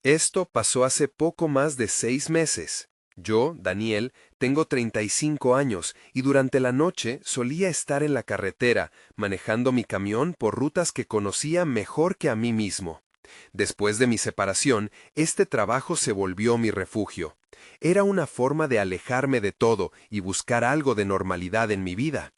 Esto pasó hace poco más de 6 meses. Yo, Daniel, tengo 35 años y durante la noche solía estar en la carretera, manejando mi camión por rutas que conocía mejor que a mí mismo. Después de mi separación, este trabajo se volvió mi refugio. Era una forma de alejarme de todo y buscar algo de normalidad en mi vida.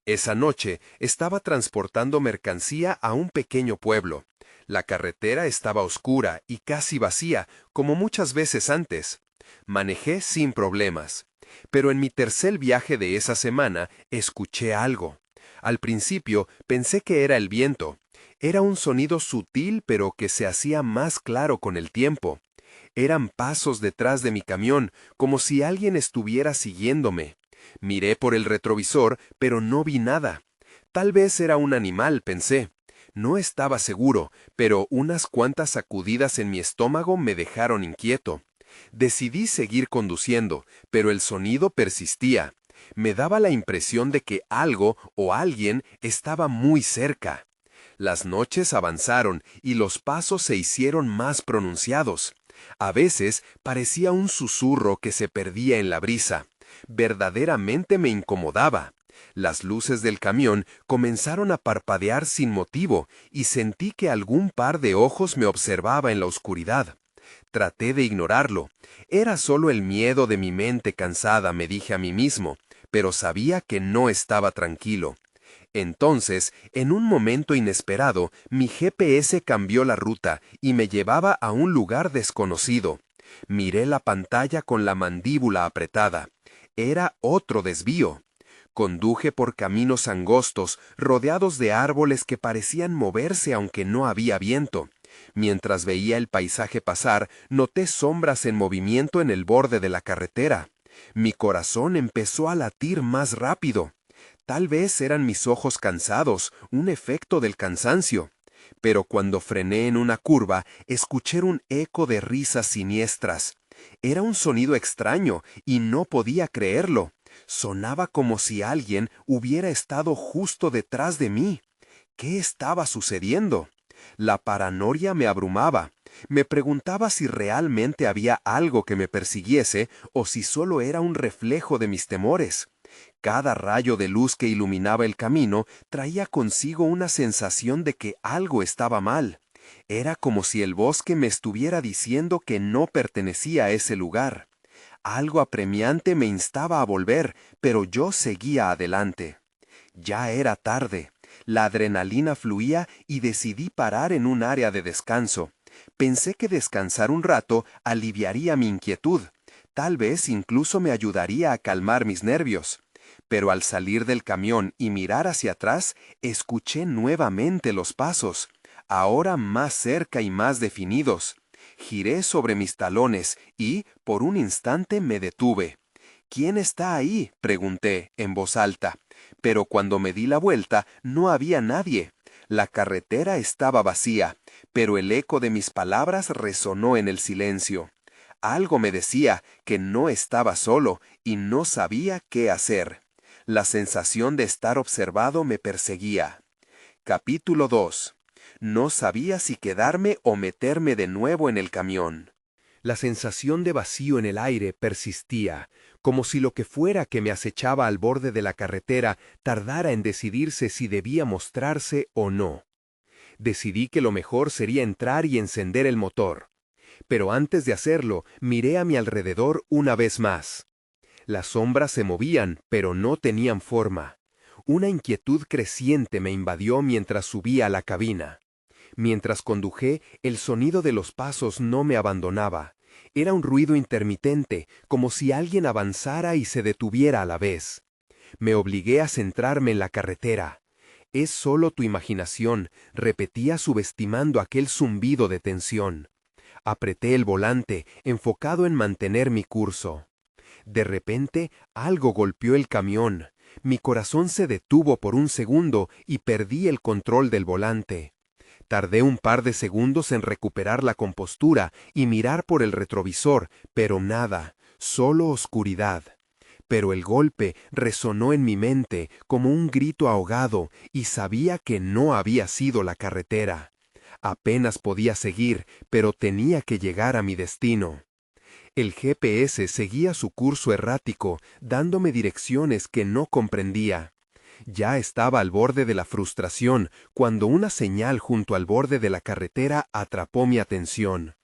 Esa noche estaba transportando mercancía a un pequeño pueblo. La carretera estaba oscura y casi vacía, como muchas veces antes. Manejé sin problemas. Pero en mi tercer viaje de esa semana escuché algo. Al principio pensé que era el viento. Era un sonido sutil pero que se hacía más claro con el tiempo. Eran pasos detrás de mi camión, como si alguien estuviera siguiéndome. Miré por el retrovisor, pero no vi nada. Tal vez era un animal, pensé. No estaba seguro, pero unas cuantas sacudidas en mi estómago me dejaron inquieto. Decidí seguir conduciendo, pero el sonido persistía. Me daba la impresión de que algo o alguien estaba muy cerca. Las noches avanzaron y los pasos se hicieron más pronunciados. A veces parecía un susurro que se perdía en la brisa. Verdaderamente me incomodaba. Las luces del camión comenzaron a parpadear sin motivo y sentí que algún par de ojos me observaba en la oscuridad. Traté de ignorarlo. Era solo el miedo de mi mente cansada, me dije a mí mismo, pero sabía que no estaba tranquilo. Entonces, en un momento inesperado, mi GPS cambió la ruta y me llevaba a un lugar desconocido. Miré la pantalla con la mandíbula apretada. Era otro desvío. Conduje por caminos angostos, rodeados de árboles que parecían moverse aunque no había viento. Mientras veía el paisaje pasar, noté sombras en movimiento en el borde de la carretera. Mi corazón empezó a latir más rápido. Tal vez eran mis ojos cansados, un efecto del cansancio. Pero cuando frené en una curva, escuché un eco de risas siniestras. Era un sonido extraño y no podía creerlo. Sonaba como si alguien hubiera estado justo detrás de mí. ¿Qué estaba sucediendo? La paranoia me abrumaba. Me preguntaba si realmente había algo que me persiguiese o si solo era un reflejo de mis temores. Cada rayo de luz que iluminaba el camino traía consigo una sensación de que algo estaba mal. Era como si el bosque me estuviera diciendo que no pertenecía a ese lugar. Algo apremiante me instaba a volver, pero yo seguía adelante. Ya era tarde. La adrenalina fluía y decidí parar en un área de descanso. Pensé que descansar un rato aliviaría mi inquietud. Tal vez incluso me ayudaría a calmar mis nervios. Pero al salir del camión y mirar hacia atrás, escuché nuevamente los pasos, ahora más cerca y más definidos. Giré sobre mis talones y, por un instante, me detuve. ¿Quién está ahí?, pregunté en voz alta. Pero cuando me di la vuelta, no había nadie. La carretera estaba vacía, pero el eco de mis palabras resonó en el silencio. Algo me decía que no estaba solo y no sabía qué hacer. La sensación de estar observado me perseguía. Capítulo 2. No sabía si quedarme o meterme de nuevo en el camión. La sensación de vacío en el aire persistía, como si lo que fuera que me acechaba al borde de la carretera tardara en decidirse si debía mostrarse o no. Decidí que lo mejor sería entrar y encender el motor. Pero antes de hacerlo, miré a mi alrededor una vez más. Las sombras se movían, pero no tenían forma. Una inquietud creciente me invadió mientras subía a la cabina. Mientras conduje, el sonido de los pasos no me abandonaba. Era un ruido intermitente, como si alguien avanzara y se detuviera a la vez. Me obligué a centrarme en la carretera. «Es solo tu imaginación», repetía subestimando aquel zumbido de tensión. Apreté el volante, enfocado en mantener mi curso. De repente, algo golpeó el camión. Mi corazón se detuvo por un segundo y perdí el control del volante. Tardé un par de segundos en recuperar la compostura y mirar por el retrovisor, pero nada, solo oscuridad. Pero el golpe resonó en mi mente como un grito ahogado y sabía que no había sido la carretera. Apenas podía seguir, pero tenía que llegar a mi destino. El GPS seguía su curso errático, dándome direcciones que no comprendía. Ya estaba al borde de la frustración cuando una señal junto al borde de la carretera atrapó mi atención.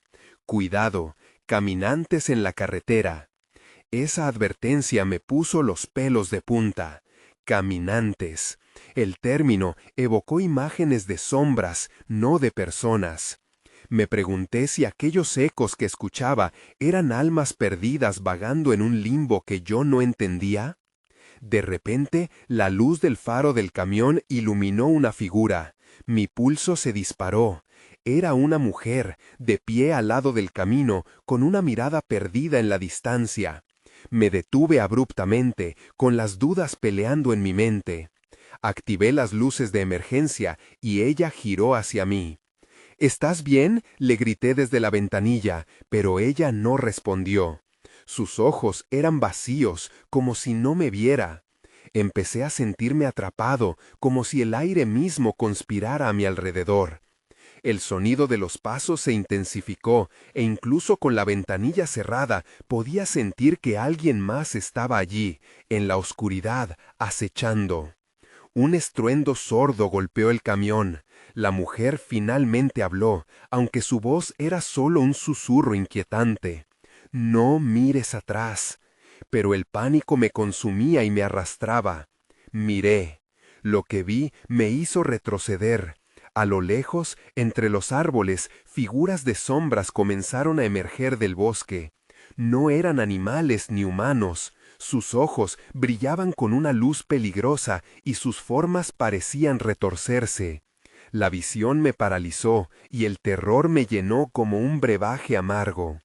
Cuidado, caminantes en la carretera. Esa advertencia me puso los pelos de punta. Caminantes. El término evocó imágenes de sombras, no de personas. Me pregunté si aquellos ecos que escuchaba eran almas perdidas vagando en un limbo que yo no entendía. De repente, la luz del faro del camión iluminó una figura. Mi pulso se disparó. Era una mujer, de pie al lado del camino, con una mirada perdida en la distancia. Me detuve abruptamente, con las dudas peleando en mi mente. Activé las luces de emergencia y ella giró hacia mí. «¿Estás bien?», le grité desde la ventanilla, pero ella no respondió. Sus ojos eran vacíos, como si no me viera. Empecé a sentirme atrapado, como si el aire mismo conspirara a mi alrededor. El sonido de los pasos se intensificó, e incluso con la ventanilla cerrada podía sentir que alguien más estaba allí, en la oscuridad, acechando. Un estruendo sordo golpeó el camión. La mujer finalmente habló, aunque su voz era solo un susurro inquietante. «No mires atrás». Pero el pánico me consumía y me arrastraba. Miré. Lo que vi me hizo retroceder. A lo lejos, entre los árboles, figuras de sombras comenzaron a emerger del bosque. No eran animales ni humanos. Sus ojos brillaban con una luz peligrosa y sus formas parecían retorcerse. La visión me paralizó y el terror me llenó como un brebaje amargo.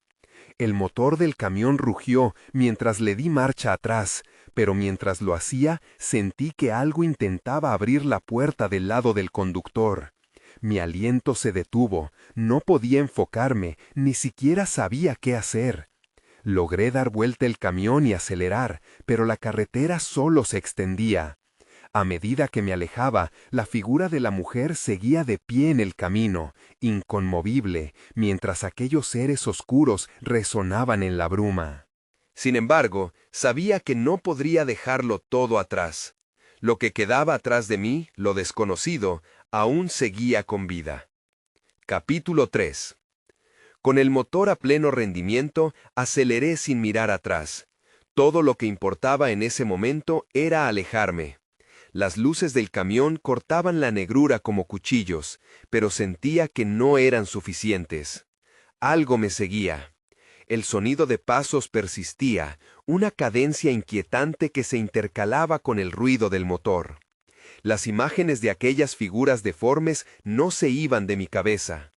El motor del camión rugió mientras le di marcha atrás, pero mientras lo hacía sentí que algo intentaba abrir la puerta del lado del conductor. Mi aliento se detuvo, no podía enfocarme, ni siquiera sabía qué hacer. Logré dar vuelta el camión y acelerar, pero la carretera solo se extendía. A medida que me alejaba, la figura de la mujer seguía de pie en el camino, inconmovible, mientras aquellos seres oscuros resonaban en la bruma. Sin embargo, sabía que no podría dejarlo todo atrás. Lo que quedaba atrás de mí, lo desconocido, aún seguía con vida. Capítulo 3. Con el motor a pleno rendimiento, aceleré sin mirar atrás. Todo lo que importaba en ese momento era alejarme. Las luces del camión cortaban la negrura como cuchillos, pero sentía que no eran suficientes. Algo me seguía. El sonido de pasos persistía, una cadencia inquietante que se intercalaba con el ruido del motor. Las imágenes de aquellas figuras deformes no se iban de mi cabeza.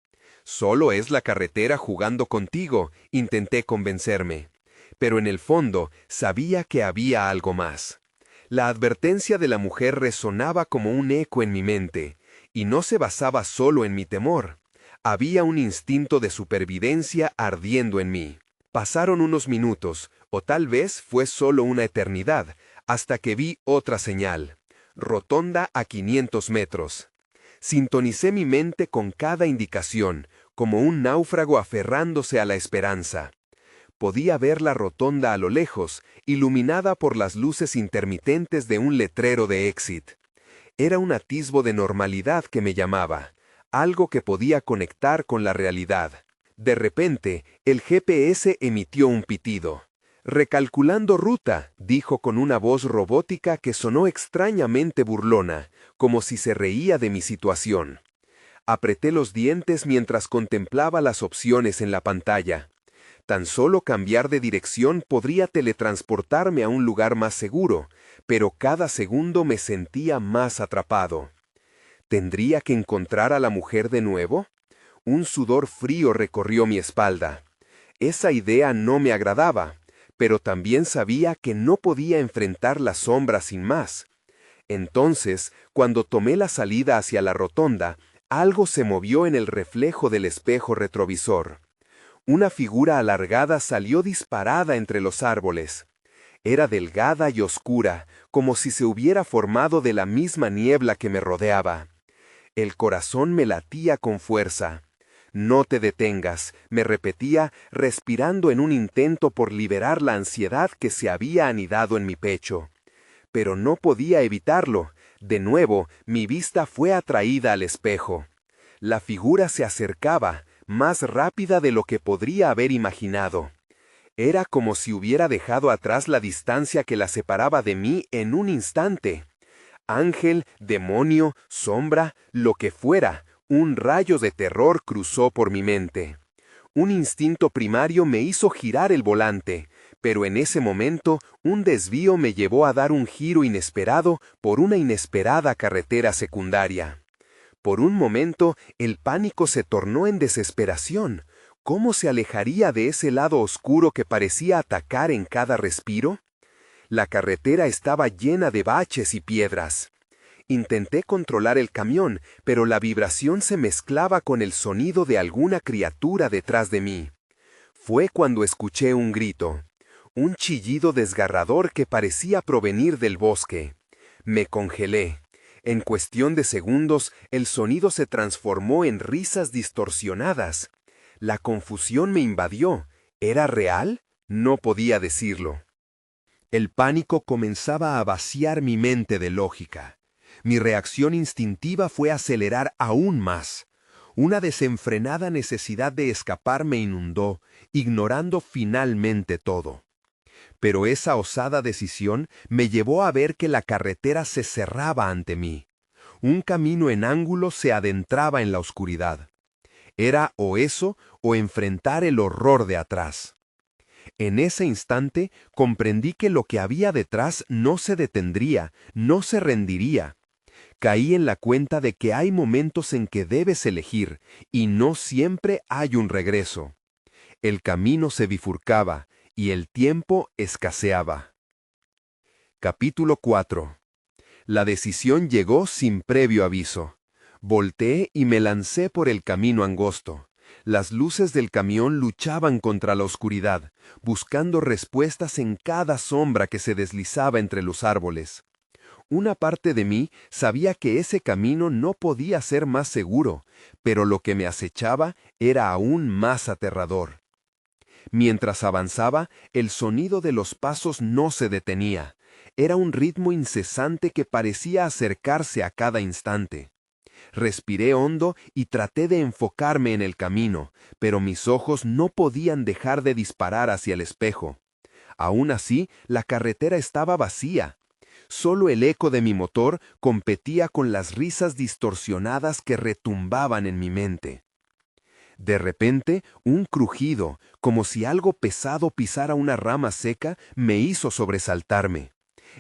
«Solo es la carretera jugando contigo», intenté convencerme. Pero en el fondo sabía que había algo más. La advertencia de la mujer resonaba como un eco en mi mente, y no se basaba solo en mi temor. Había un instinto de supervivencia ardiendo en mí. Pasaron unos minutos, o tal vez fue solo una eternidad, hasta que vi otra señal. Rotonda a 500 metros. Sintonicé mi mente con cada indicación, como un náufrago aferrándose a la esperanza. Podía ver la rotonda a lo lejos, iluminada por las luces intermitentes de un letrero de Exit. Era un atisbo de normalidad que me llamaba, algo que podía conectar con la realidad. De repente, el GPS emitió un pitido. «Recalculando ruta», dijo con una voz robótica que sonó extrañamente burlona, como si se reía de mi situación. Apreté los dientes mientras contemplaba las opciones en la pantalla. Tan solo cambiar de dirección podría teletransportarme a un lugar más seguro, pero cada segundo me sentía más atrapado. ¿Tendría que encontrar a la mujer de nuevo? Un sudor frío recorrió mi espalda. Esa idea no me agradaba, pero también sabía que no podía enfrentar la sombra sin más. Entonces, cuando tomé la salida hacia la rotonda, algo se movió en el reflejo del espejo retrovisor. Una figura alargada salió disparada entre los árboles. Era delgada y oscura, como si se hubiera formado de la misma niebla que me rodeaba. El corazón me latía con fuerza. No te detengas, me repetía, respirando en un intento por liberar la ansiedad que se había anidado en mi pecho. Pero no podía evitarlo. De nuevo, mi vista fue atraída al espejo. La figura se acercaba, más rápida de lo que podría haber imaginado. Era como si hubiera dejado atrás la distancia que la separaba de mí en un instante. Ángel, demonio, sombra, lo que fuera, un rayo de terror cruzó por mi mente. Un instinto primario me hizo girar el volante, pero en ese momento un desvío me llevó a dar un giro inesperado por una inesperada carretera secundaria. Por un momento el pánico se tornó en desesperación. ¿Cómo se alejaría de ese lado oscuro que parecía atacar en cada respiro? La carretera estaba llena de baches y piedras. Intenté controlar el camión, pero la vibración se mezclaba con el sonido de alguna criatura detrás de mí. Fue cuando escuché un grito, un chillido desgarrador que parecía provenir del bosque. Me congelé. En cuestión de segundos, el sonido se transformó en risas distorsionadas. La confusión me invadió. ¿Era real? No podía decirlo. El pánico comenzaba a vaciar mi mente de lógica. Mi reacción instintiva fue acelerar aún más. Una desenfrenada necesidad de escapar me inundó, ignorando finalmente todo. Pero esa osada decisión me llevó a ver que la carretera se cerraba ante mí. Un camino en ángulo se adentraba en la oscuridad. Era o eso o enfrentar el horror de atrás. En ese instante comprendí que lo que había detrás no se detendría, no se rendiría. Caí en la cuenta de que hay momentos en que debes elegir, y no siempre hay un regreso. El camino se bifurcaba, y el tiempo escaseaba. Capítulo 4. La decisión llegó sin previo aviso. Volteé y me lancé por el camino angosto. Las luces del camión luchaban contra la oscuridad, buscando respuestas en cada sombra que se deslizaba entre los árboles. Una parte de mí sabía que ese camino no podía ser más seguro, pero lo que me acechaba era aún más aterrador. Mientras avanzaba, el sonido de los pasos no se detenía. Era un ritmo incesante que parecía acercarse a cada instante. Respiré hondo y traté de enfocarme en el camino, pero mis ojos no podían dejar de disparar hacia el espejo. Aún así, la carretera estaba vacía. Solo el eco de mi motor competía con las risas distorsionadas que retumbaban en mi mente. De repente, un crujido, como si algo pesado pisara una rama seca, me hizo sobresaltarme.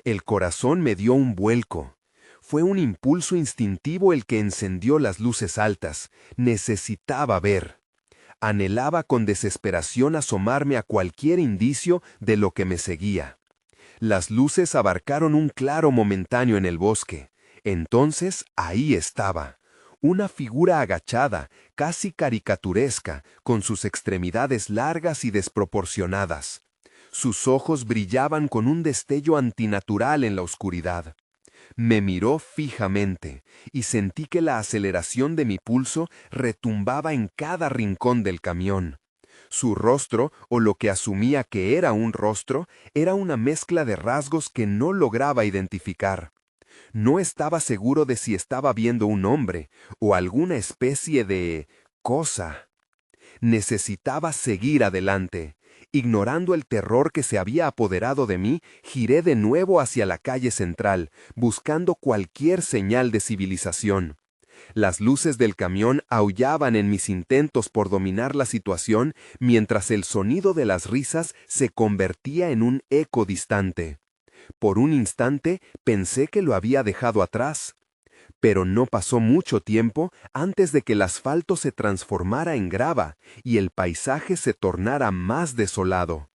El corazón me dio un vuelco. Fue un impulso instintivo el que encendió las luces altas. Necesitaba ver. Anhelaba con desesperación asomarme a cualquier indicio de lo que me seguía. Las luces abarcaron un claro momentáneo en el bosque. Entonces ahí estaba. Una figura agachada, casi caricaturesca, con sus extremidades largas y desproporcionadas. Sus ojos brillaban con un destello antinatural en la oscuridad. Me miró fijamente y sentí que la aceleración de mi pulso retumbaba en cada rincón del camión. Su rostro, o lo que asumía que era un rostro, era una mezcla de rasgos que no lograba identificar. No estaba seguro de si estaba viendo un hombre o alguna especie de cosa. Necesitaba seguir adelante. Ignorando el terror que se había apoderado de mí, giré de nuevo hacia la calle central, buscando cualquier señal de civilización. Las luces del camión aullaban en mis intentos por dominar la situación, mientras el sonido de las risas se convertía en un eco distante. Por un instante pensé que lo había dejado atrás. Pero no pasó mucho tiempo antes de que el asfalto se transformara en grava y el paisaje se tornara más desolado.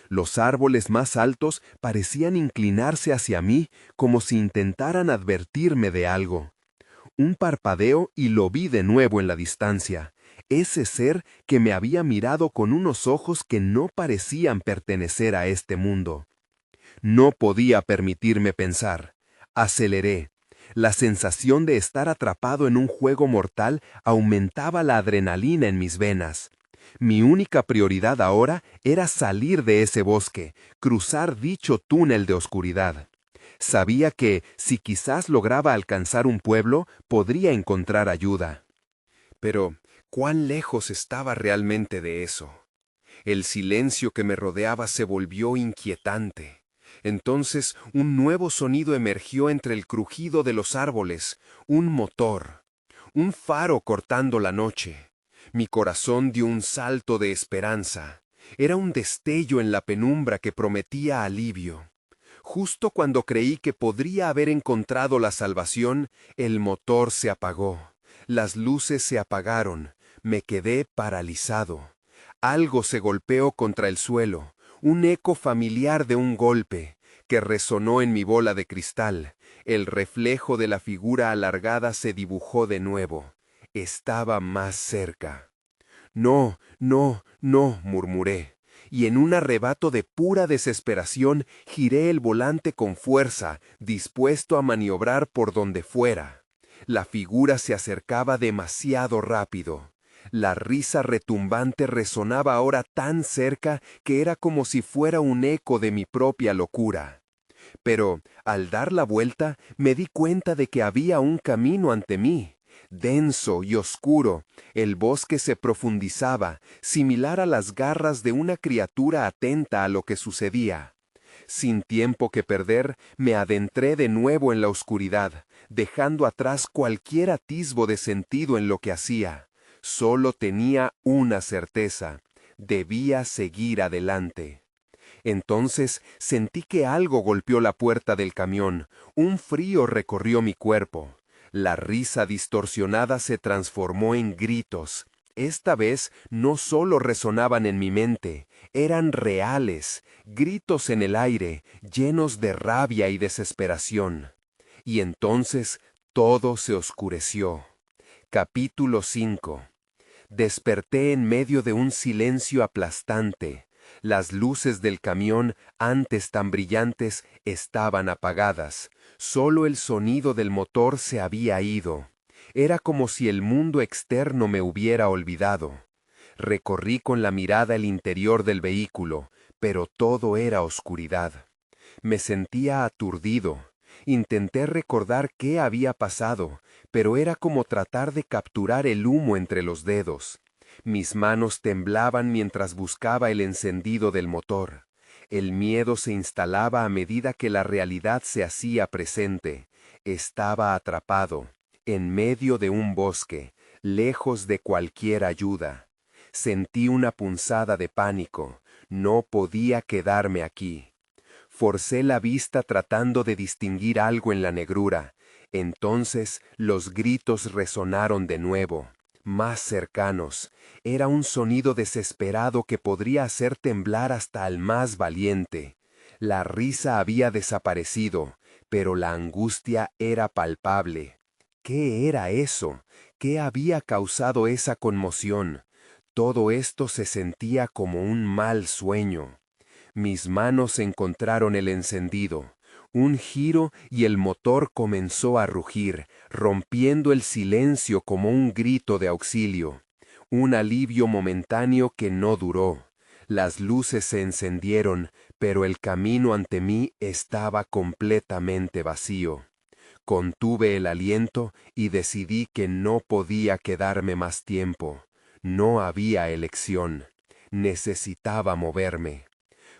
Los árboles más altos parecían inclinarse hacia mí como si intentaran advertirme de algo. Un parpadeo y lo vi de nuevo en la distancia. Ese ser que me había mirado con unos ojos que no parecían pertenecer a este mundo. No podía permitirme pensar. Aceleré. La sensación de estar atrapado en un juego mortal aumentaba la adrenalina en mis venas. Mi única prioridad ahora era salir de ese bosque, cruzar dicho túnel de oscuridad. Sabía que, si quizás lograba alcanzar un pueblo, podría encontrar ayuda. Pero, ¿cuán lejos estaba realmente de eso? El silencio que me rodeaba se volvió inquietante. Entonces, un nuevo sonido emergió entre el crujido de los árboles, un motor, un faro cortando la noche. Mi corazón dio un salto de esperanza. Era un destello en la penumbra que prometía alivio. Justo cuando creí que podría haber encontrado la salvación, el motor se apagó. Las luces se apagaron. Me quedé paralizado. Algo se golpeó contra el suelo, un eco familiar de un golpe, que resonó en mi bola de cristal. El reflejo de la figura alargada se dibujó de nuevo. Estaba más cerca. No, no, no, murmuré, y en un arrebato de pura desesperación giré el volante con fuerza, dispuesto a maniobrar por donde fuera. La figura se acercaba demasiado rápido. La risa retumbante resonaba ahora tan cerca que era como si fuera un eco de mi propia locura. Pero, al dar la vuelta, me di cuenta de que había un camino ante mí. Denso y oscuro, el bosque se profundizaba, similar a las garras de una criatura atenta a lo que sucedía. Sin tiempo que perder, me adentré de nuevo en la oscuridad, dejando atrás cualquier atisbo de sentido en lo que hacía. Solo tenía una certeza: debía seguir adelante. Entonces sentí que algo golpeó la puerta del camión. Un frío recorrió mi cuerpo. La risa distorsionada se transformó en gritos. Esta vez no solo resonaban en mi mente, eran reales, gritos en el aire, llenos de rabia y desesperación. Y entonces todo se oscureció. Capítulo 5. Desperté en medio de un silencio aplastante. Las luces del camión, antes tan brillantes, estaban apagadas. Solo el sonido del motor se había ido. Era como si el mundo externo me hubiera olvidado. Recorrí con la mirada el interior del vehículo, pero todo era oscuridad. Me sentía aturdido. Intenté recordar qué había pasado, pero era como tratar de capturar el humo entre los dedos. Mis manos temblaban mientras buscaba el encendido del motor. El miedo se instalaba a medida que la realidad se hacía presente. Estaba atrapado, en medio de un bosque, lejos de cualquier ayuda. Sentí una punzada de pánico. No podía quedarme aquí. Forcé la vista tratando de distinguir algo en la negrura. Entonces los gritos resonaron de nuevo, más cercanos. Era un sonido desesperado que podría hacer temblar hasta al más valiente. La risa había desaparecido, pero la angustia era palpable. ¿Qué era eso? ¿Qué había causado esa conmoción? Todo esto se sentía como un mal sueño. Mis manos encontraron el encendido. Un giro y el motor comenzó a rugir, rompiendo el silencio como un grito de auxilio. Un alivio momentáneo que no duró. Las luces se encendieron, pero el camino ante mí estaba completamente vacío. Contuve el aliento y decidí que no podía quedarme más tiempo. No había elección. Necesitaba moverme.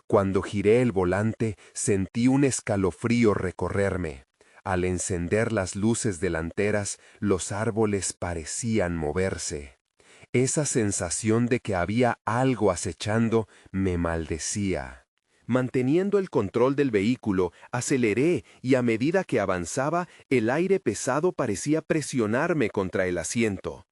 Cuando giré el volante, sentí un escalofrío recorrerme. Al encender las luces delanteras, los árboles parecían moverse. Esa sensación de que había algo acechando me maldecía. Manteniendo el control del vehículo, aceleré y a medida que avanzaba, el aire pesado parecía presionarme contra el asiento.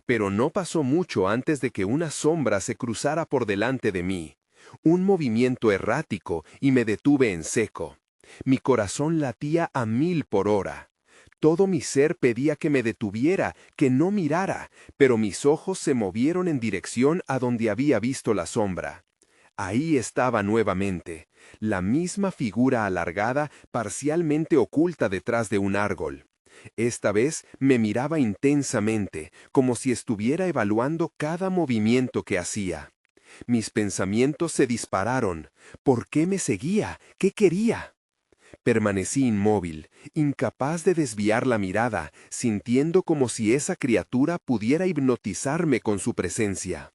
Pero no pasó mucho antes de que una sombra se cruzara por delante de mí. Un movimiento errático y me detuve en seco. Mi corazón latía a 1000 por hora. Todo mi ser pedía que me detuviera, que no mirara, pero mis ojos se movieron en dirección a donde había visto la sombra. Ahí estaba nuevamente, la misma figura alargada, parcialmente oculta detrás de un árbol. Esta vez me miraba intensamente, como si estuviera evaluando cada movimiento que hacía. Mis pensamientos se dispararon. ¿Por qué me seguía? ¿Qué quería? Permanecí inmóvil, incapaz de desviar la mirada, sintiendo como si esa criatura pudiera hipnotizarme con su presencia.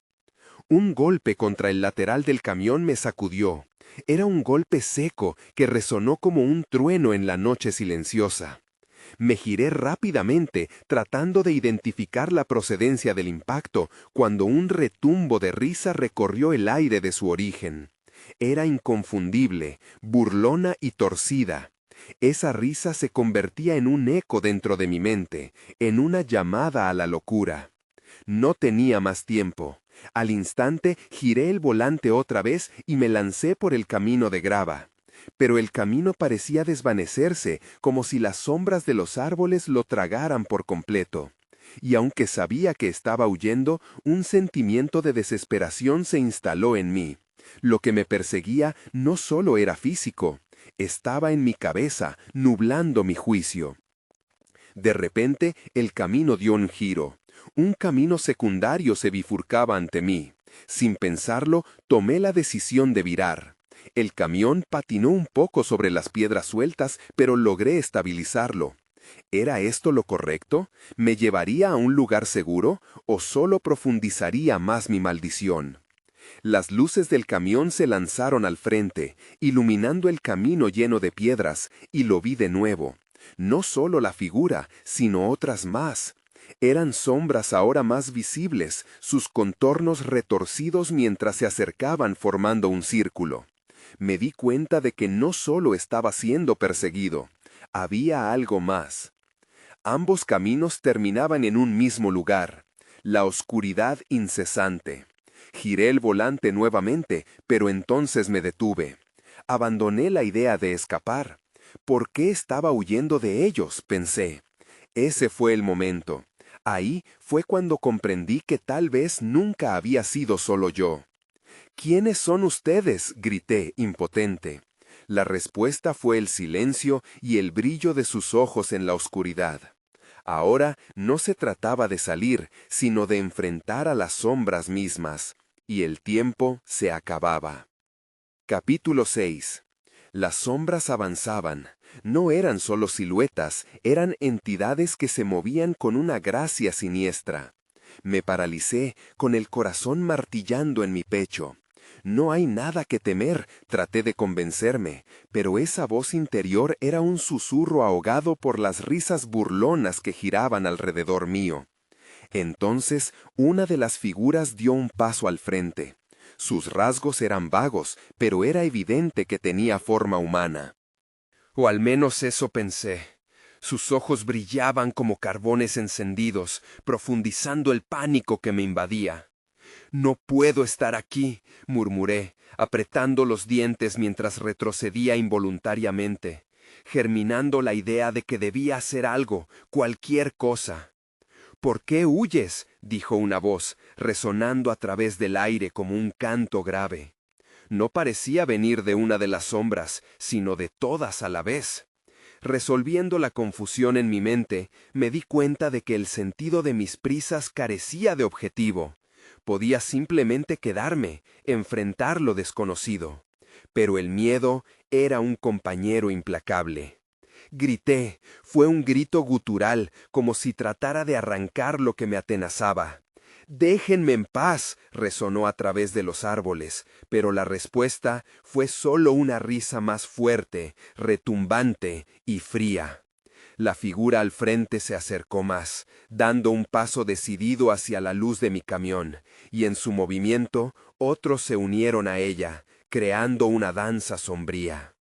Un golpe contra el lateral del camión me sacudió. Era un golpe seco que resonó como un trueno en la noche silenciosa. Me giré rápidamente, tratando de identificar la procedencia del impacto, cuando un retumbo de risa recorrió el aire de su origen. Era inconfundible, burlona y torcida. Esa risa se convertía en un eco dentro de mi mente, en una llamada a la locura. No tenía más tiempo. Al instante giré el volante otra vez y me lancé por el camino de grava. Pero el camino parecía desvanecerse, como si las sombras de los árboles lo tragaran por completo. Y aunque sabía que estaba huyendo, un sentimiento de desesperación se instaló en mí. Lo que me perseguía no solo era físico, estaba en mi cabeza, nublando mi juicio. De repente, el camino dio un giro. Un camino secundario se bifurcaba ante mí. Sin pensarlo, tomé la decisión de virar. El camión patinó un poco sobre las piedras sueltas, pero logré estabilizarlo. ¿Era esto lo correcto? ¿Me llevaría a un lugar seguro o solo profundizaría más mi maldición? Las luces del camión se lanzaron al frente, iluminando el camino lleno de piedras, y lo vi de nuevo. No solo la figura, sino otras más. Eran sombras ahora más visibles, sus contornos retorcidos mientras se acercaban formando un círculo. Me di cuenta de que no solo estaba siendo perseguido, había algo más. Ambos caminos terminaban en un mismo lugar, la oscuridad incesante. Giré el volante nuevamente, pero entonces me detuve. Abandoné la idea de escapar. ¿Por qué estaba huyendo de ellos?, pensé. Ese fue el momento. Ahí fue cuando comprendí que tal vez nunca había sido solo yo. ¿Quiénes son ustedes?, grité, impotente. La respuesta fue el silencio y el brillo de sus ojos en la oscuridad. Ahora no se trataba de salir, sino de enfrentar a las sombras mismas, y el tiempo se acababa. Capítulo 6. Las sombras avanzaban. No eran solo siluetas, eran entidades que se movían con una gracia siniestra. Me paralicé, con el corazón martillando en mi pecho. No hay nada que temer, traté de convencerme, pero esa voz interior era un susurro ahogado por las risas burlonas que giraban alrededor mío. Entonces, una de las figuras dio un paso al frente. Sus rasgos eran vagos, pero era evidente que tenía forma humana. O al menos eso pensé. Sus ojos brillaban como carbones encendidos, profundizando el pánico que me invadía. «No puedo estar aquí», murmuré, apretando los dientes mientras retrocedía involuntariamente, germinando la idea de que debía hacer algo, cualquier cosa. «¿Por qué huyes?», dijo una voz, resonando a través del aire como un canto grave. No parecía venir de una de las sombras, sino de todas a la vez. Resolviendo la confusión en mi mente, me di cuenta de que el sentido de mis prisas carecía de objetivo. Podía simplemente quedarme, enfrentar lo desconocido. Pero el miedo era un compañero implacable. Grité, fue un grito gutural, como si tratara de arrancar lo que me atenazaba. «Déjenme en paz», resonó a través de los árboles, pero la respuesta fue solo una risa más fuerte, retumbante y fría. La figura al frente se acercó más, dando un paso decidido hacia la luz de mi camión, y en su movimiento otros se unieron a ella, creando una danza sombría.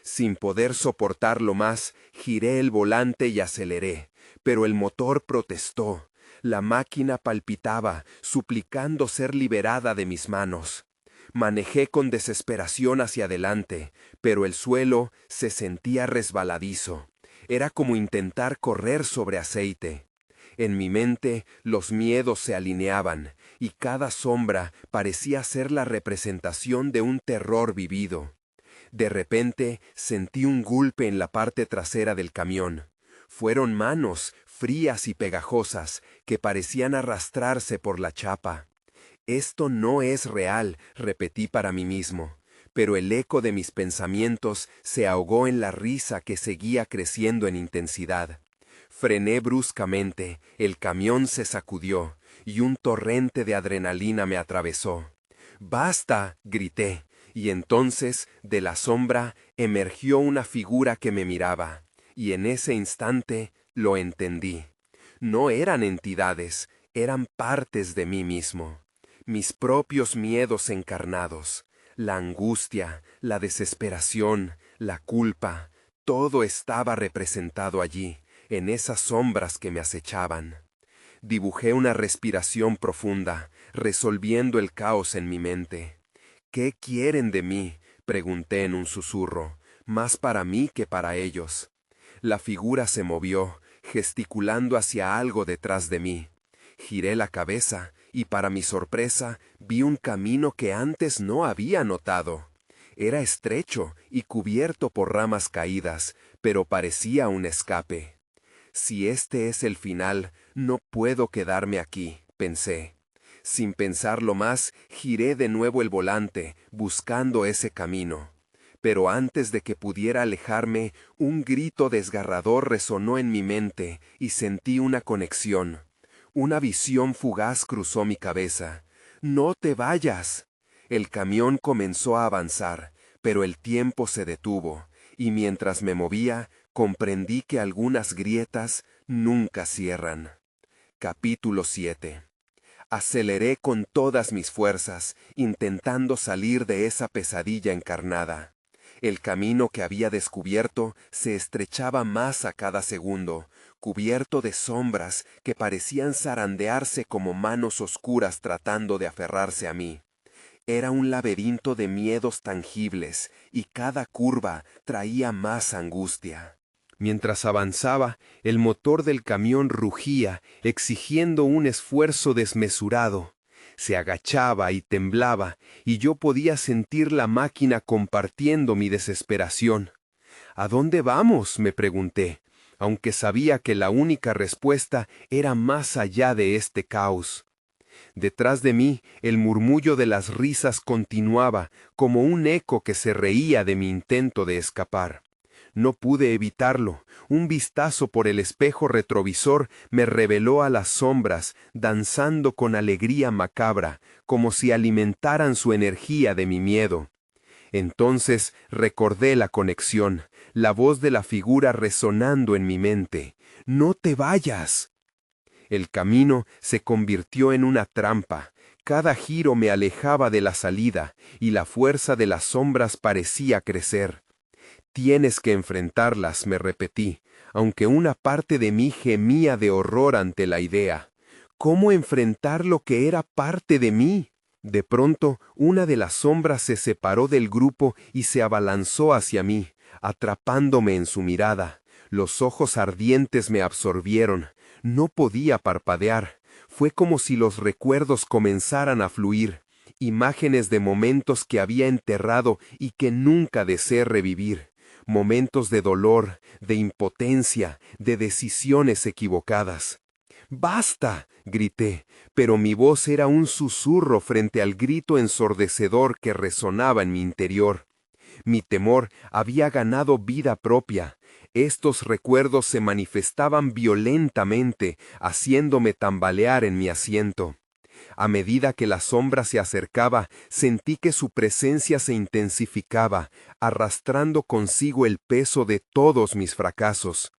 Sin poder soportarlo más, giré el volante y aceleré, pero el motor protestó. La máquina palpitaba, suplicando ser liberada de mis manos. Manejé con desesperación hacia adelante, pero el suelo se sentía resbaladizo. Era como intentar correr sobre aceite. En mi mente los miedos se alineaban, y cada sombra parecía ser la representación de un terror vivido. De repente sentí un golpe en la parte trasera del camión. Fueron manos, frías y pegajosas, que parecían arrastrarse por la chapa. Esto no es real, repetí para mí mismo, pero el eco de mis pensamientos se ahogó en la risa que seguía creciendo en intensidad. Frené bruscamente, el camión se sacudió, y un torrente de adrenalina me atravesó. ¡Basta!, grité, y entonces, de la sombra, emergió una figura que me miraba, y en ese instante lo entendí. No eran entidades, eran partes de mí mismo. Mis propios miedos encarnados, la angustia, la desesperación, la culpa, todo estaba representado allí, en esas sombras que me acechaban. Dibujé una respiración profunda, resolviendo el caos en mi mente. ¿Qué quieren de mí?, pregunté en un susurro, más para mí que para ellos. La figura se movió, gesticulando hacia algo detrás de mí. Giré la cabeza, y para mi sorpresa vi un camino que antes no había notado. Era estrecho y cubierto por ramas caídas, pero parecía un escape. Si este es el final, no puedo quedarme aquí, pensé. Sin pensarlo más, giré de nuevo el volante, buscando ese camino. Pero antes de que pudiera alejarme, un grito desgarrador resonó en mi mente y sentí una conexión. Una visión fugaz cruzó mi cabeza. ¡No te vayas! El camión comenzó a avanzar, pero el tiempo se detuvo, y mientras me movía, comprendí que algunas grietas nunca cierran. Capítulo 7. Aceleré con todas mis fuerzas, intentando salir de esa pesadilla encarnada. El camino que había descubierto se estrechaba más a cada segundo, cubierto de sombras que parecían zarandearse como manos oscuras tratando de aferrarse a mí. Era un laberinto de miedos tangibles, y cada curva traía más angustia. Mientras avanzaba, el motor del camión rugía, exigiendo un esfuerzo desmesurado. Se agachaba y temblaba, y yo podía sentir la máquina compartiendo mi desesperación. ¿A dónde vamos?, me pregunté, aunque sabía que la única respuesta era más allá de este caos. Detrás de mí, el murmullo de las risas continuaba, como un eco que se reía de mi intento de escapar. No pude evitarlo. Un vistazo por el espejo retrovisor me reveló a las sombras, danzando con alegría macabra, como si alimentaran su energía de mi miedo. Entonces recordé la conexión, la voz de la figura resonando en mi mente. ¡No te vayas! El camino se convirtió en una trampa. Cada giro me alejaba de la salida, y la fuerza de las sombras parecía crecer. Tienes que enfrentarlas, me repetí, aunque una parte de mí gemía de horror ante la idea. ¿Cómo enfrentar lo que era parte de mí? De pronto, una de las sombras se separó del grupo y se abalanzó hacia mí, atrapándome en su mirada. Los ojos ardientes me absorbieron. No podía parpadear. Fue como si los recuerdos comenzaran a fluir, imágenes de momentos que había enterrado y que nunca deseé revivir. Momentos de dolor, de impotencia, de decisiones equivocadas. ¡Basta!, grité, pero mi voz era un susurro frente al grito ensordecedor que resonaba en mi interior. Mi temor había ganado vida propia. Estos recuerdos se manifestaban violentamente, haciéndome tambalear en mi asiento. A medida que la sombra se acercaba, sentí que su presencia se intensificaba, arrastrando consigo el peso de todos mis fracasos.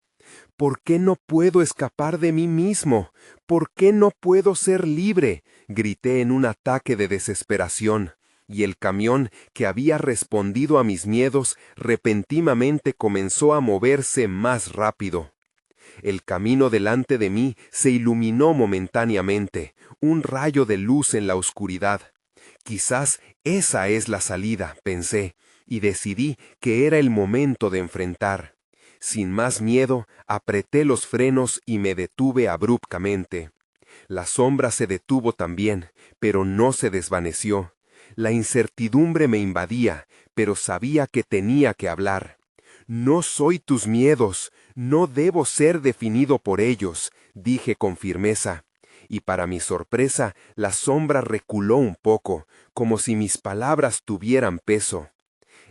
¿Por qué no puedo escapar de mí mismo? ¿Por qué no puedo ser libre?, grité en un ataque de desesperación, y el camión, que había respondido a mis miedos, repentinamente comenzó a moverse más rápido. El camino delante de mí se iluminó momentáneamente, un rayo de luz en la oscuridad. Quizás esa es la salida, pensé, y decidí que era el momento de enfrentar. Sin más miedo, apreté los frenos y me detuve abruptamente. La sombra se detuvo también, pero no se desvaneció. La incertidumbre me invadía, pero sabía que tenía que hablar. No soy tus miedos, no debo ser definido por ellos, dije con firmeza. Y para mi sorpresa, la sombra reculó un poco, como si mis palabras tuvieran peso.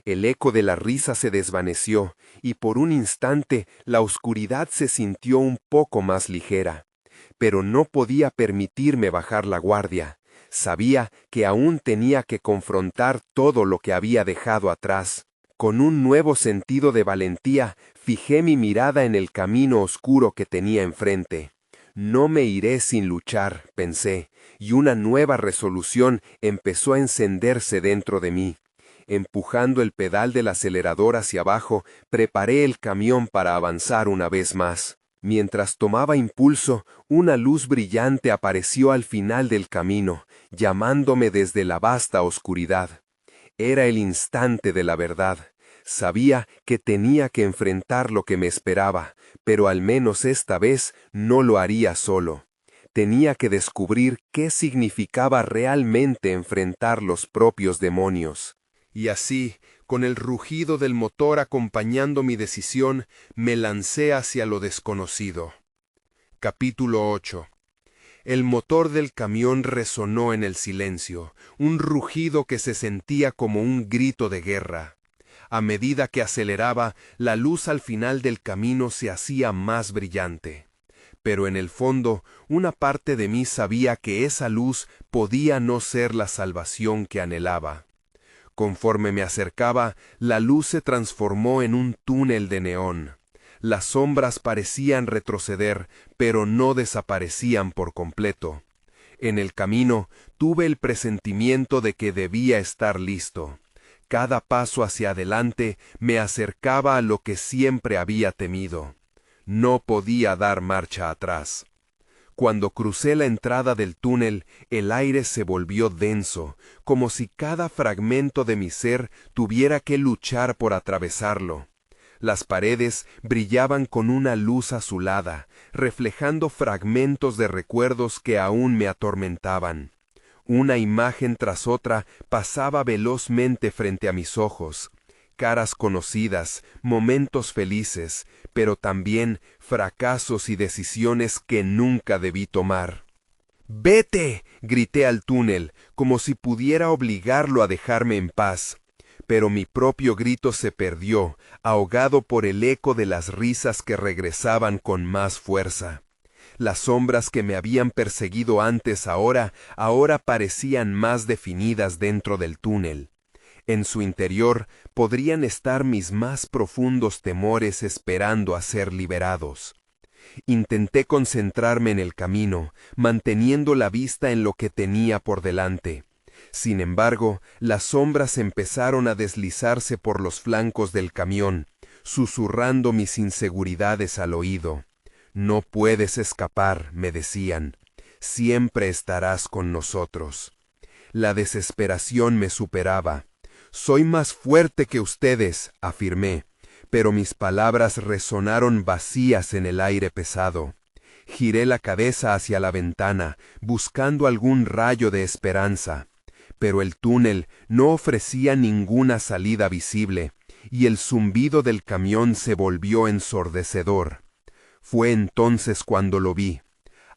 El eco de la risa se desvaneció, y por un instante la oscuridad se sintió un poco más ligera. Pero no podía permitirme bajar la guardia. Sabía que aún tenía que confrontar todo lo que había dejado atrás. Con un nuevo sentido de valentía, fijé mi mirada en el camino oscuro que tenía enfrente. No me iré sin luchar, pensé, y una nueva resolución empezó a encenderse dentro de mí. Empujando el pedal del acelerador hacia abajo, preparé el camión para avanzar una vez más. Mientras tomaba impulso, una luz brillante apareció al final del camino, llamándome desde la vasta oscuridad. Era el instante de la verdad. Sabía que tenía que enfrentar lo que me esperaba, pero al menos esta vez no lo haría solo. Tenía que descubrir qué significaba realmente enfrentar los propios demonios. Y así, con el rugido del motor acompañando mi decisión, me lancé hacia lo desconocido. Capítulo 8. El motor del camión resonó en el silencio, un rugido que se sentía como un grito de guerra. A medida que aceleraba, la luz al final del camino se hacía más brillante. Pero en el fondo, una parte de mí sabía que esa luz podía no ser la salvación que anhelaba. Conforme me acercaba, la luz se transformó en un túnel de neón. Las sombras parecían retroceder, pero no desaparecían por completo. En el camino, tuve el presentimiento de que debía estar listo. Cada paso hacia adelante me acercaba a lo que siempre había temido. No podía dar marcha atrás. Cuando crucé la entrada del túnel, el aire se volvió denso, como si cada fragmento de mi ser tuviera que luchar por atravesarlo. Las paredes brillaban con una luz azulada, reflejando fragmentos de recuerdos que aún me atormentaban. Una imagen tras otra pasaba velozmente frente a mis ojos. Caras conocidas, momentos felices, pero también fracasos y decisiones que nunca debí tomar. ¡Vete!, grité al túnel, como si pudiera obligarlo a dejarme en paz. Pero mi propio grito se perdió, ahogado por el eco de las risas que regresaban con más fuerza. Las sombras que me habían perseguido antes ahora parecían más definidas dentro del túnel. En su interior podrían estar mis más profundos temores esperando a ser liberados. Intenté concentrarme en el camino, manteniendo la vista en lo que tenía por delante. Sin embargo, las sombras empezaron a deslizarse por los flancos del camión, susurrando mis inseguridades al oído. No puedes escapar, me decían. Siempre estarás con nosotros. La desesperación me superaba. Soy más fuerte que ustedes, afirmé, pero mis palabras resonaron vacías en el aire pesado. Giré la cabeza hacia la ventana, buscando algún rayo de esperanza. Pero el túnel no ofrecía ninguna salida visible, y el zumbido del camión se volvió ensordecedor. Fue entonces cuando lo vi.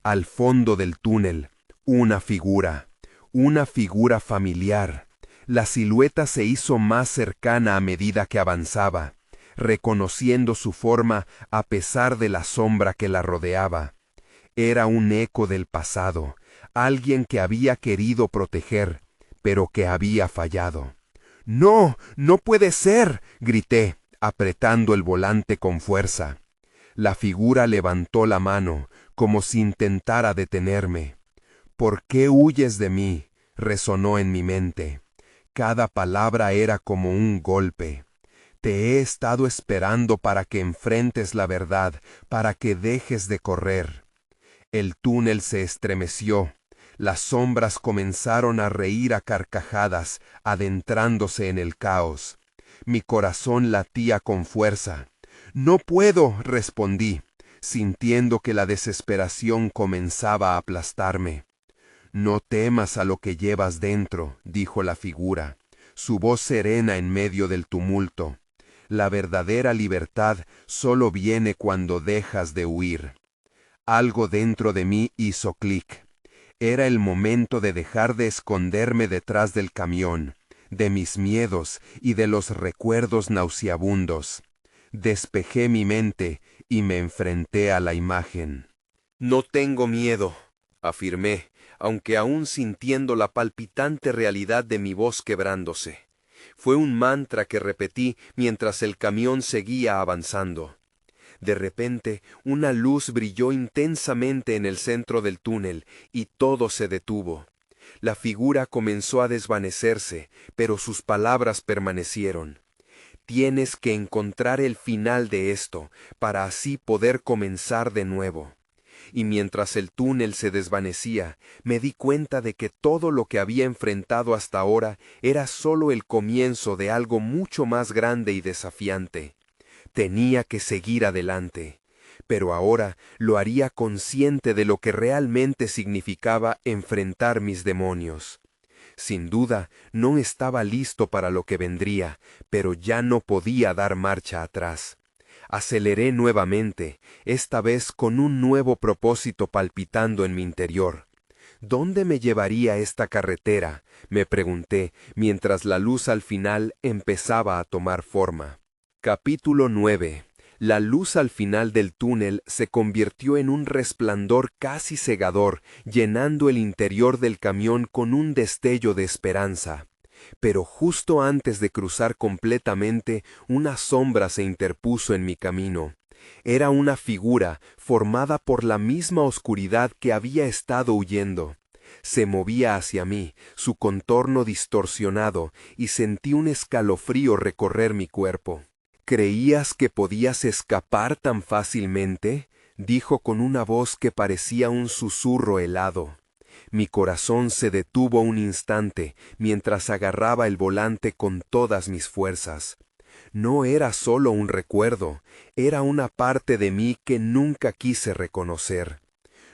Al fondo del túnel, una figura familiar. La silueta se hizo más cercana a medida que avanzaba, reconociendo su forma a pesar de la sombra que la rodeaba. Era un eco del pasado, alguien que había querido proteger, pero que había fallado. ¡No! ¡No puede ser!, grité, apretando el volante con fuerza. La figura levantó la mano, como si intentara detenerme. ¿Por qué huyes de mí?, resonó en mi mente. Cada palabra era como un golpe. Te he estado esperando para que enfrentes la verdad, para que dejes de correr. El túnel se estremeció. Las sombras comenzaron a reír a carcajadas, adentrándose en el caos. Mi corazón latía con fuerza. «No puedo», respondí, sintiendo que la desesperación comenzaba a aplastarme. «No temas a lo que llevas dentro», dijo la figura, su voz serena en medio del tumulto. La verdadera libertad solo viene cuando dejas de huir. Algo dentro de mí hizo clic. Era el momento de dejar de esconderme detrás del camión, de mis miedos y de los recuerdos nauseabundos. Despejé mi mente y me enfrenté a la imagen. No tengo miedo, afirmé, aunque aún sintiendo la palpitante realidad de mi voz quebrándose. Fue un mantra que repetí mientras el camión seguía avanzando. De repente, una luz brilló intensamente en el centro del túnel y todo se detuvo. La figura comenzó a desvanecerse, pero sus palabras permanecieron. Tienes que encontrar el final de esto, para así poder comenzar de nuevo. Y mientras el túnel se desvanecía, me di cuenta de que todo lo que había enfrentado hasta ahora era solo el comienzo de algo mucho más grande y desafiante. Tenía que seguir adelante, pero ahora lo haría consciente de lo que realmente significaba enfrentar mis demonios. Sin duda, no estaba listo para lo que vendría, pero ya no podía dar marcha atrás. Aceleré nuevamente, esta vez con un nuevo propósito palpitando en mi interior. ¿Dónde me llevaría esta carretera?, me pregunté, mientras la luz al final empezaba a tomar forma. Capítulo 9. La luz al final del túnel se convirtió en un resplandor casi cegador, llenando el interior del camión con un destello de esperanza. Pero justo antes de cruzar completamente, una sombra se interpuso en mi camino. Era una figura formada por la misma oscuridad que había estado huyendo. Se movía hacia mí, su contorno distorsionado, y sentí un escalofrío recorrer mi cuerpo. ¿Creías que podías escapar tan fácilmente?, dijo con una voz que parecía un susurro helado. Mi corazón se detuvo un instante mientras agarraba el volante con todas mis fuerzas. No era solo un recuerdo, era una parte de mí que nunca quise reconocer.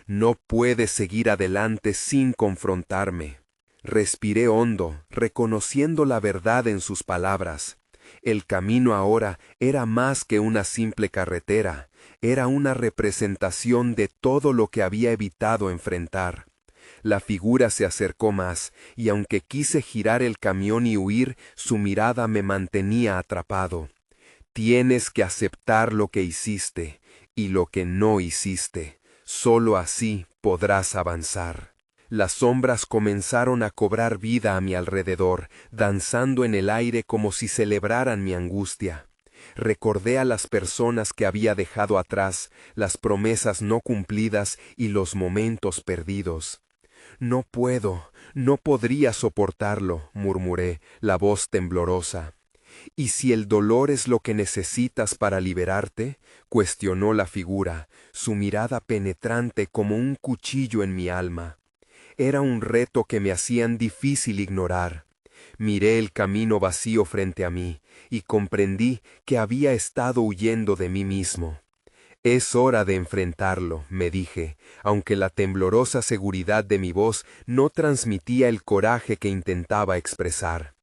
No puedes seguir adelante sin confrontarme. Respiré hondo, reconociendo la verdad en sus palabras. El camino ahora era más que una simple carretera, era una representación de todo lo que había evitado enfrentar. La figura se acercó más, y aunque quise girar el camión y huir, su mirada me mantenía atrapado. Tienes que aceptar lo que hiciste, y lo que no hiciste. Solo así podrás avanzar. Las sombras comenzaron a cobrar vida a mi alrededor, danzando en el aire como si celebraran mi angustia. Recordé a las personas que había dejado atrás, las promesas no cumplidas y los momentos perdidos. No puedo, no podría soportarlo, murmuré, la voz temblorosa. ¿Y si el dolor es lo que necesitas para liberarte?, cuestionó la figura, su mirada penetrante como un cuchillo en mi alma. Era un reto que me hacían difícil ignorar. Miré el camino vacío frente a mí y comprendí que había estado huyendo de mí mismo. Es hora de enfrentarlo, me dije, aunque la temblorosa seguridad de mi voz no transmitía el coraje que intentaba expresar.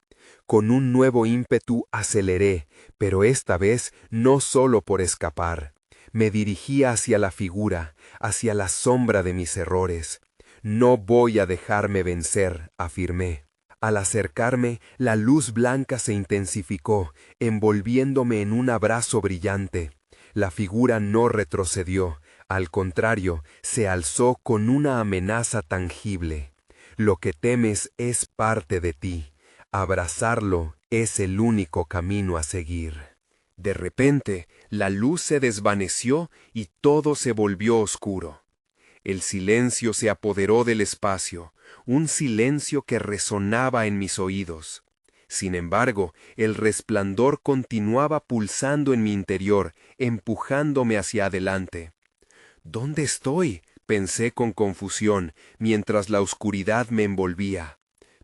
Con un nuevo ímpetu aceleré, pero esta vez no solo por escapar. Me dirigí hacia la figura, hacia la sombra de mis errores. No voy a dejarme vencer, afirmé. Al acercarme, la luz blanca se intensificó, envolviéndome en un abrazo brillante. La figura no retrocedió, al contrario, se alzó con una amenaza tangible. Lo que temes es parte de ti. Abrazarlo es el único camino a seguir. De repente, la luz se desvaneció y todo se volvió oscuro. El silencio se apoderó del espacio, un silencio que resonaba en mis oídos. Sin embargo, el resplandor continuaba pulsando en mi interior, empujándome hacia adelante. ¿Dónde estoy?, pensé con confusión, mientras la oscuridad me envolvía.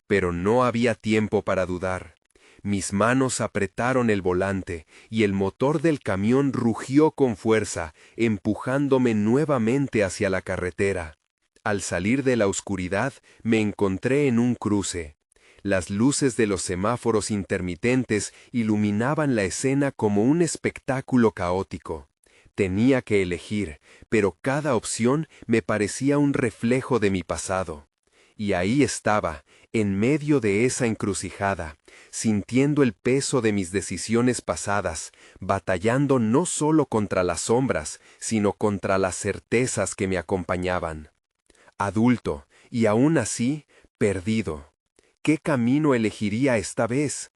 Pero no había tiempo para dudar. Mis manos apretaron el volante, y el motor del camión rugió con fuerza, empujándome nuevamente hacia la carretera. Al salir de la oscuridad, me encontré en un cruce. Las luces de los semáforos intermitentes iluminaban la escena como un espectáculo caótico. Tenía que elegir, pero cada opción me parecía un reflejo de mi pasado. Y ahí estaba, en medio de esa encrucijada, sintiendo el peso de mis decisiones pasadas, batallando no solo contra las sombras, sino contra las certezas que me acompañaban. Adulto, y aún así, perdido. ¿Qué camino elegiría esta vez?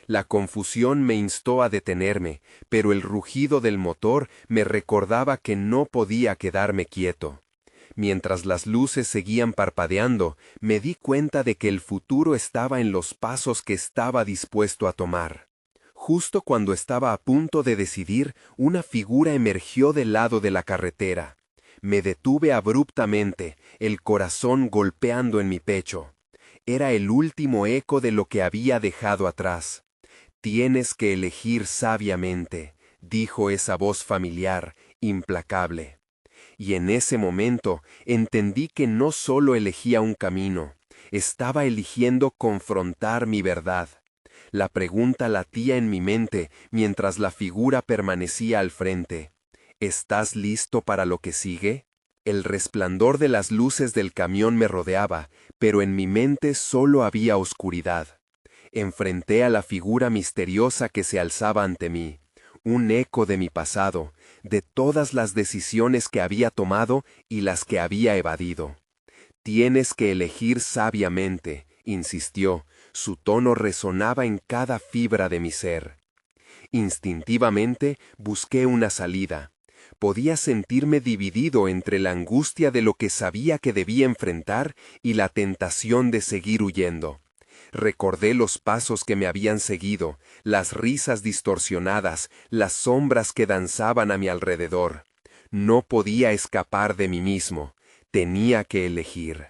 La confusión me instó a detenerme, pero el rugido del motor me recordaba que no podía quedarme quieto. Mientras las luces seguían parpadeando, me di cuenta de que el futuro estaba en los pasos que estaba dispuesto a tomar. Justo cuando estaba a punto de decidir, una figura emergió del lado de la carretera. Me detuve abruptamente, el corazón golpeando en mi pecho. Era el último eco de lo que había dejado atrás. «Tienes que elegir sabiamente», dijo esa voz familiar, implacable. Y en ese momento entendí que no solo elegía un camino, estaba eligiendo confrontar mi verdad. La pregunta latía en mi mente mientras la figura permanecía al frente. ¿Estás listo para lo que sigue? El resplandor de las luces del camión me rodeaba, pero en mi mente solo había oscuridad. Enfrenté a la figura misteriosa que se alzaba ante mí, un eco de mi pasado, de todas las decisiones que había tomado y las que había evadido. «Tienes que elegir sabiamente», insistió, su tono resonaba en cada fibra de mi ser. Instintivamente busqué una salida. Podía sentirme dividido entre la angustia de lo que sabía que debía enfrentar y la tentación de seguir huyendo. Recordé los pasos que me habían seguido, las risas distorsionadas, las sombras que danzaban a mi alrededor. No podía escapar de mí mismo, tenía que elegir.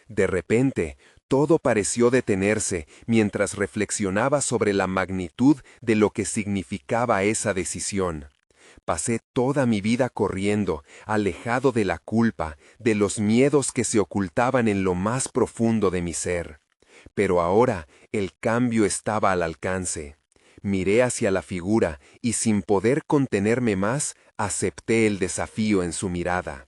De repente, todo pareció detenerse mientras reflexionaba sobre la magnitud de lo que significaba esa decisión. Pasé toda mi vida corriendo, alejado de la culpa, de los miedos que se ocultaban en lo más profundo de mi ser. Pero ahora el cambio estaba al alcance. Miré hacia la figura y sin poder contenerme más, acepté el desafío en su mirada.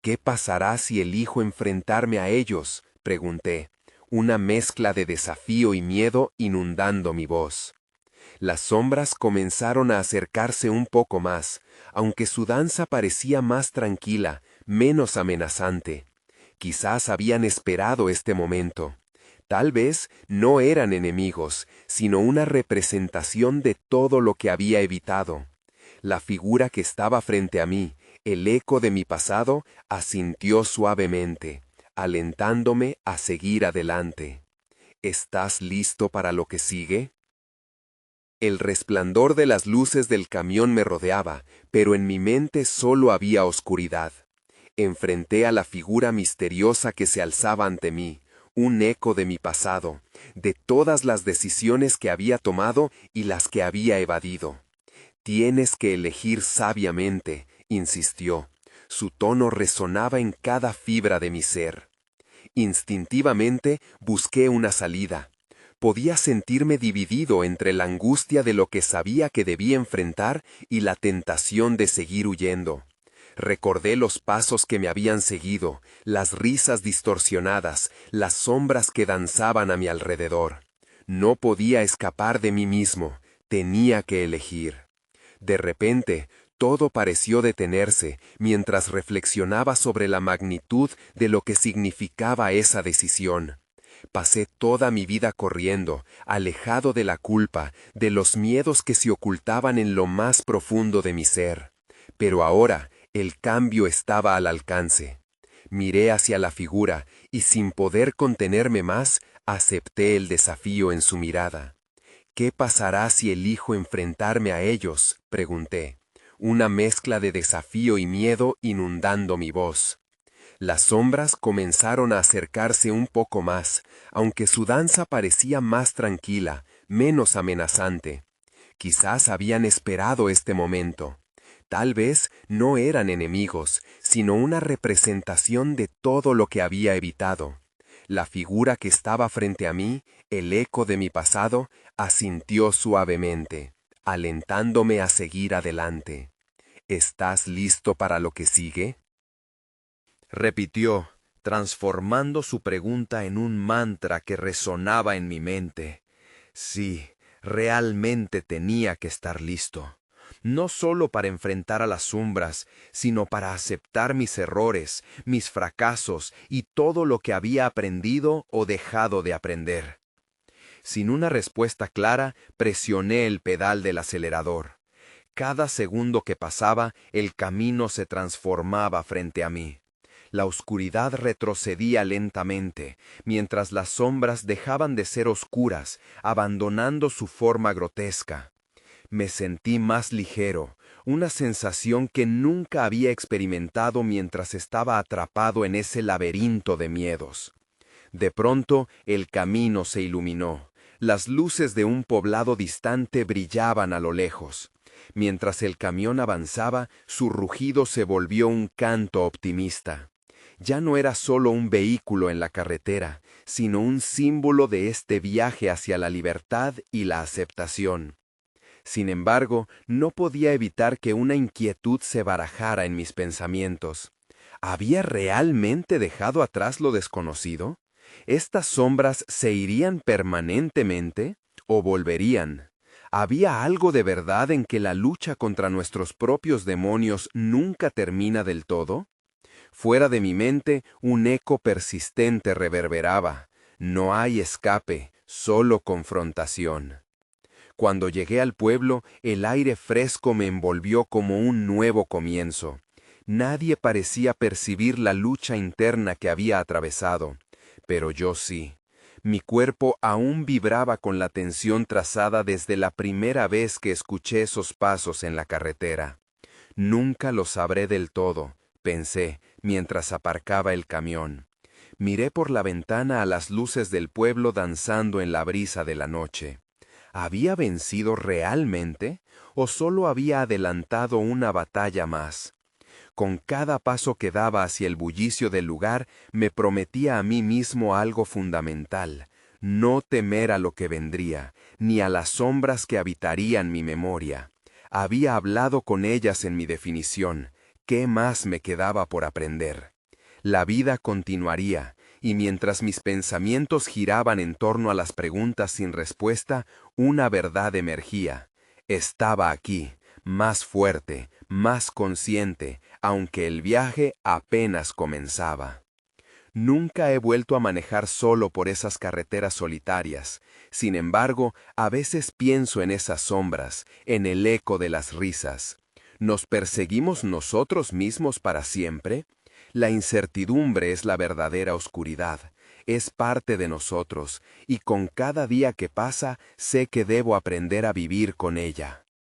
«¿Qué pasará si elijo enfrentarme a ellos?», pregunté, una mezcla de desafío y miedo inundando mi voz. Las sombras comenzaron a acercarse un poco más, aunque su danza parecía más tranquila, menos amenazante. Quizás habían esperado este momento. Tal vez no eran enemigos, sino una representación de todo lo que había evitado. La figura que estaba frente a mí, el eco de mi pasado, asintió suavemente, alentándome a seguir adelante. «¿Estás listo para lo que sigue?». El resplandor de las luces del camión me rodeaba, pero en mi mente solo había oscuridad. Enfrenté a la figura misteriosa que se alzaba ante mí, un eco de mi pasado, de todas las decisiones que había tomado y las que había evadido. «Tienes que elegir sabiamente», insistió. Su tono resonaba en cada fibra de mi ser. Instintivamente busqué una salida. Podía sentirme dividido entre la angustia de lo que sabía que debía enfrentar y la tentación de seguir huyendo. Recordé los pasos que me habían seguido, las risas distorsionadas, las sombras que danzaban a mi alrededor. No podía escapar de mí mismo, tenía que elegir. De repente, todo pareció detenerse mientras reflexionaba sobre la magnitud de lo que significaba esa decisión. Pasé toda mi vida corriendo, alejado de la culpa, de los miedos que se ocultaban en lo más profundo de mi ser. Pero ahora, el cambio estaba al alcance. Miré hacia la figura y sin poder contenerme más, acepté el desafío en su mirada. «¿Qué pasará si elijo enfrentarme a ellos?», pregunté, una mezcla de desafío y miedo inundando mi voz. Las sombras comenzaron a acercarse un poco más, aunque su danza parecía más tranquila, menos amenazante. Quizás habían esperado este momento. Tal vez no eran enemigos, sino una representación de todo lo que había evitado. La figura que estaba frente a mí, el eco de mi pasado, asintió suavemente, alentándome a seguir adelante. ¿Estás listo para lo que sigue? Repitió, transformando su pregunta en un mantra que resonaba en mi mente. Sí, realmente tenía que estar listo. No solo para enfrentar a las sombras, sino para aceptar mis errores, mis fracasos y todo lo que había aprendido o dejado de aprender. Sin una respuesta clara, presioné el pedal del acelerador. Cada segundo que pasaba, el camino se transformaba frente a mí. La oscuridad retrocedía lentamente, mientras las sombras dejaban de ser oscuras, abandonando su forma grotesca. Me sentí más ligero, una sensación que nunca había experimentado mientras estaba atrapado en ese laberinto de miedos. De pronto, el camino se iluminó. Las luces de un poblado distante brillaban a lo lejos. Mientras el camión avanzaba, su rugido se volvió un canto optimista. Ya no era solo un vehículo en la carretera, sino un símbolo de este viaje hacia la libertad y la aceptación. Sin embargo, no podía evitar que una inquietud se barajara en mis pensamientos. ¿Había realmente dejado atrás lo desconocido? ¿Estas sombras se irían permanentemente o volverían? ¿Había algo de verdad en que la lucha contra nuestros propios demonios nunca termina del todo? Fuera de mi mente, un eco persistente reverberaba. No hay escape, solo confrontación. Cuando llegué al pueblo, el aire fresco me envolvió como un nuevo comienzo. Nadie parecía percibir la lucha interna que había atravesado, pero yo sí. Mi cuerpo aún vibraba con la tensión trazada desde la primera vez que escuché esos pasos en la carretera. Nunca lo sabré del todo, pensé, mientras aparcaba el camión. Miré por la ventana a las luces del pueblo danzando en la brisa de la noche. ¿Había vencido realmente o solo había adelantado una batalla más? Con cada paso que daba hacia el bullicio del lugar, me prometía a mí mismo algo fundamental: no temer a lo que vendría, ni a las sombras que habitarían mi memoria. Había hablado con ellas en mi definición. ¿Qué más me quedaba por aprender? La vida continuaría, y mientras mis pensamientos giraban en torno a las preguntas sin respuesta, una verdad emergía. Estaba aquí, más fuerte, más consciente, aunque el viaje apenas comenzaba. Nunca he vuelto a manejar solo por esas carreteras solitarias. Sin embargo, a veces pienso en esas sombras, en el eco de las risas. ¿Nos perseguimos nosotros mismos para siempre? La incertidumbre es la verdadera oscuridad. Es parte de nosotros, y con cada día que pasa sé que debo aprender a vivir con ella.